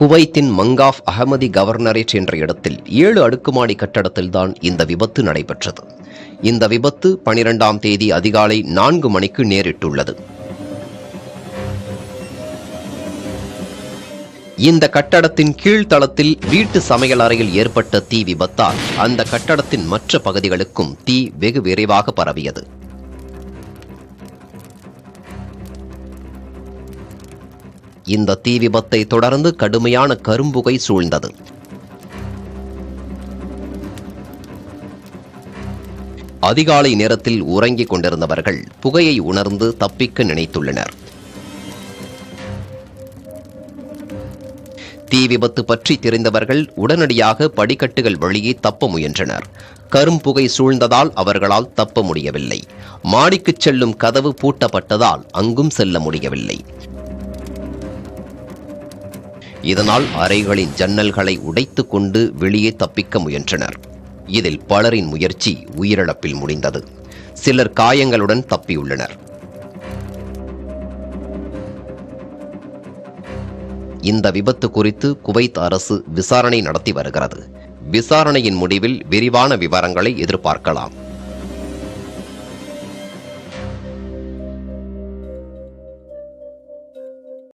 குவைத்தின் Mangaf Ahmadi governorate என்ற இடத்தில் 7 அடுக்குமாடி கட்டடத்தில்தான் இந்த விபத்து நடைபெற்றது. இந்த விபத்து 12ஆம் தேதி அதிகாலை 4 மணிக்கு நேரிட்டுள்ளது. இந்த கட்டடத்தின் கீழ்த்தளத்தில் வீட்டு சமையல் அறையில் ஏற்பட்ட தீ விபத்தால் அந்த கட்டடத்தின் மற்ற பகுதிகளுக்கும் தீ வெகு விரைவாக பரவியது. இந்த தீ விபத்தை தொடர்ந்து கடுமையான கரும்புகை சூழ்ந்தது. அதிகாலை நேரத்தில் உறங்கிக் கொண்டிருந்தவர்கள் புகையை உணர்ந்து தப்பிக்க நினைத்துள்ளனர். தீ விபத்து பற்றி தெரிந்தவர்கள் உடனடியாக படிக்கட்டுகள் வழியே தப்ப முயன்றனர். கரும்புகை சூழ்ந்ததால் அவர்களால் தப்ப முடியவில்லை. மாடிக்கு செல்லும் கதவு பூட்டப்பட்டதால் அங்கும் செல்ல முடியவில்லை. இதனால் அறைகளின் ஜன்னல்களை உடைத்துக் கொண்டு வெளியே தப்பிக்க முயன்றனர். இதில் பலரின் முயற்சி உயிரிழப்பில் முடிந்தது. சிலர் காயங்களுடன் தப்பியுள்ளனர். இந்த விபத்து குறித்து குவைத் அரசு விசாரணை நடத்தி வருகிறது. விசாரணையின் முடிவில் விரிவான விவரங்களை எதிர்பார்க்கலாம்.